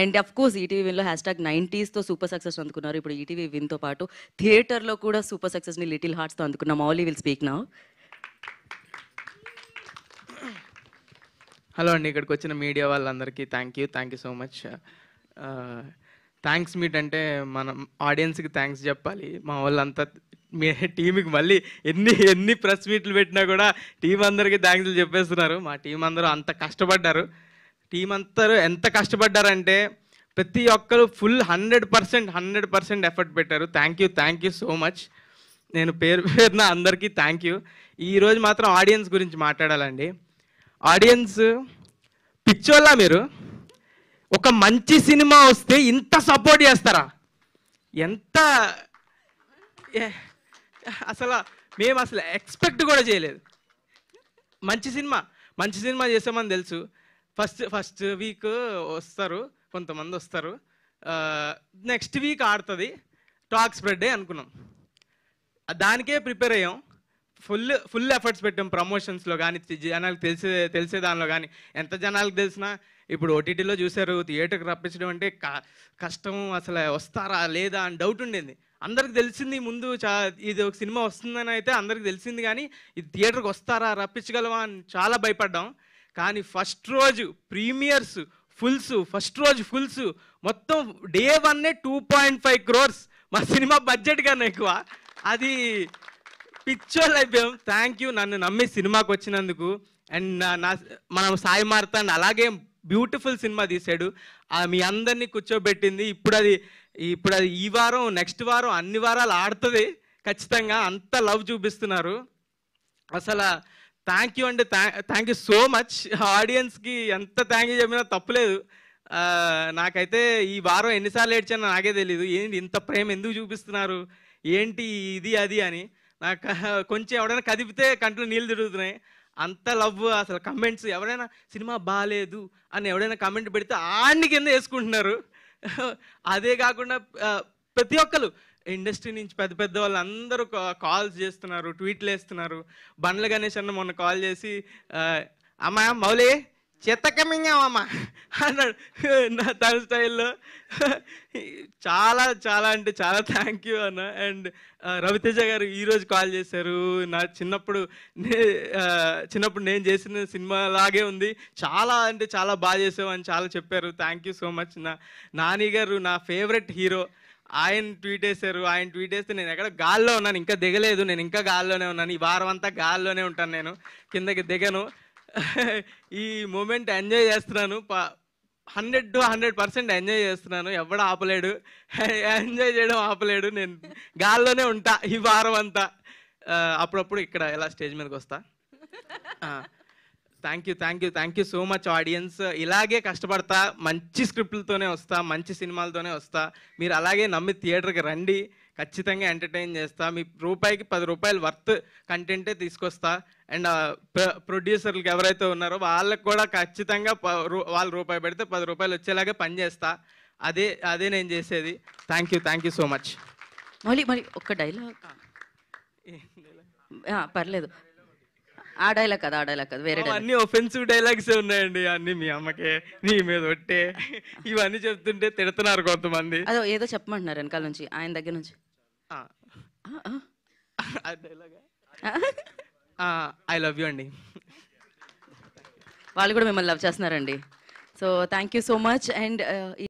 And of course ETV విన్లో #90sతో super success అందుకున్నారు. ఇప్పుడు ఈటీవీ విన్తో పాటు థియేటర్లో కూడా సూపర్ సక్సెస్ని లిటిల్ హార్ట్స్తో అందుకున్న Mouli will speak now. Hello అండి, ఇక్కడికి వచ్చిన మీడియా వాళ్ళందరికీ thank you so much. Thanks meet అంటే మనం ఆడియన్స్కి థ్యాంక్స్ చెప్పాలి. మా వాళ్ళంతా మీ టీంకి మళ్ళీ ఎన్ని ప్రెస్ మీట్లు పెట్టినా కూడా టీం అందరికీ థ్యాంక్స్లు చెప్పేస్తున్నారు. మా టీం అందరూ అంత కష్టపడ్డారు. టీం అందరూ ఎంత కష్టపడ్డారంటే ప్రతి ఒక్కరు ఫుల్ 100% ఎఫర్ట్ పెట్టారు. Thank you so much. నేను పేరున అందరికీ థ్యాంక్ యూ. ఈరోజు మాత్రం ఆడియన్స్ గురించి మాట్లాడాలండి. ఆడియన్స్ పిచ్చోళ్ళ మీరు ఒక మంచి సినిమా వస్తే ఇంత సపోర్ట్ చేస్తారా? ఎంత మేము అసలు ఎక్స్పెక్ట్ కూడా చేయలేదు. మంచి సినిమా చేసామని తెలుసు. ఫస్ట్ వీక్ వస్తారు, కొంతమంది వస్తారు, నెక్స్ట్ వీక్ ఆడుతుంది, టాక్ స్ప్రెడ్ అనుకున్నాం. దానికే ప్రిపేర్ అయ్యాం. ఫుల్ ఎఫర్ట్స్ పెట్టాం ప్రమోషన్స్లో కానీ, జనాలకు తెలిసే దానిలో కానీ. ఎంత జనాలకు తెలిసినా ఇప్పుడు ఓటీటీలో చూశారు, థియేటర్కి రప్పించడం అంటే కష్టం. అసలు వస్తారా లేదా అని డౌట్ ఉండేది. అందరికి తెలిసింది ముందు, ఇది ఒక సినిమా వస్తుందని అయితే అందరికి తెలిసింది, కానీ ఇది థియేటర్కి వస్తారా, రప్పించగలవా అని చాలా భయపడ్డాం. కానీ ఫస్ట్ రోజు ప్రీమియర్స్ ఫుల్స్ మొత్తం డే 1 2.5 crores మా సినిమా బడ్జెట్ కన్నా ఎక్కువ. అది పిచ్చోళ్ళు అయిపోయాం. థ్యాంక్ యూ నన్ను నమ్మి సినిమాకి వచ్చినందుకు. అండ్ మనం సాయి మార్తాండ్ అలాగే బ్యూటిఫుల్ సినిమా తీశాడు. మీ అందరినీ కూర్చోబెట్టింది. ఇప్పుడు అది ఈ వారం, నెక్స్ట్ వారం, అన్ని వారాలు ఆడుతుంది ఖచ్చితంగా. అంత లవ్ చూపిస్తున్నారు. అసలు థ్యాంక్ యూ అంటే థ్యాంక్ యూ సో మచ్. ఆడియన్స్కి ఎంత థ్యాంక్ యూ చెప్పినా తప్పులేదు. నాకైతే ఈ వారం ఎన్నిసార్లు ఏడ్చానో నాకే తెలీదు. ఏంటి ఇంత ప్రేమ ఎందుకు చూపిస్తున్నారు, ఏంటి ఇది అది అని. నాకు కొంచెం ఎవడైనా కదిపితే కంట్లో నీళ్ళు తిరుగుతున్నాయి. అంత లవ్. అసలు కమెంట్స్ ఎవరైనా సినిమా బాగాలేదు అని ఎవడైనా కమెంట్ పెడితే ఆడిని కింద వేసుకుంటున్నారు. అదే కాకుండా ప్రతి ఒక్కరు ఇండస్ట్రీ నుంచి పెద్ద వాళ్ళు అందరూ కాల్స్ చేస్తున్నారు, ట్వీట్లు వేస్తున్నారు. బండ్ల గణేష్ అన్న మొన్న కాల్ చేసి అమ్మా మౌలి చెత్తకమింగామమ్మా అన్నాడు తన స్టైల్లో. చాలా అంటే చాలా థ్యాంక్ యూ అన్న. అండ్ రవితేజ గారు ఈరోజు కాల్ చేశారు. నా చిన్నప్పుడు నేను చేసిన సినిమా లాగే ఉంది, చాలా అంటే చాలా బాగా చేసావు అని చాలా చెప్పారు. Thank you so much. Nani గారు నా ఫేవరెట్ హీరో, ఆయన ట్వీట్ వేశారు. ఆయన ట్వీట్ వేస్తే నేను ఎక్కడ గాల్లో ఉన్నాను, ఇంకా దిగలేదు. నేను ఇంకా గాల్లోనే ఉన్నాను. ఈ వారం అంతా గాల్లోనే ఉంటాను, నేను కిందకి దిగను. ఈ మూమెంట్ ఎంజాయ్ చేస్తున్నాను. 100 to 100% ఎంజాయ్ చేస్తున్నాను. ఎవడు ఆపలేడు, ఎంజాయ్ చేయడం ఆపలేడు. నేను గాల్లోనే ఉంటా ఈ వారం అంతా. అప్పుడప్పుడు ఇక్కడ ఎలా స్టేజ్ మీదకి వస్తా. Thank you so much audience. ఇలాగే కష్టపడతా, మంచి స్క్రిప్ట్లతోనే వస్తా, మంచి సినిమాలతోనే వస్తా. మీరు అలాగే నమ్మి థియేటర్కి రండి, ఖచ్చితంగా ఎంటర్టైన్ చేస్తా. మీ రూపాయికి 10 రూపాయలు వర్త్ కంటెంటే తీసుకొస్తా. అండ్ ప్రొడ్యూసర్లకు ఎవరైతే ఉన్నారో వాళ్ళకి కూడా ఖచ్చితంగా వాళ్ళు రూపాయి పెడితే 10 రూపాయలు వచ్చేలాగా పనిచేస్తా. అదే నేను చేసేది. Thank you so much. మళ్ళీ ఒక్క డైలాగ్ పర్లేదు. ఆ డైలాగ్ కదా వేరే అన్ని ఒఫెన్సివ్ డైలాగ్స్ ఉన్నాయండి. అన్ని మీ అమ్మకే, నీ మీద ఒట్టే, ఇవన్నీ చెప్తుంటే తిడుతున్నారు కొంతమంది. అదో ఏదో చెప్పమంటున్నారు వెనకాల నుంచి, ఆయన దగ్గర నుంచి. ఐ లవ్ యూ అండి. వాళ్ళు కూడా మిమ్మల్ని లవ్ చేస్తున్నారండి. So thank you so much. And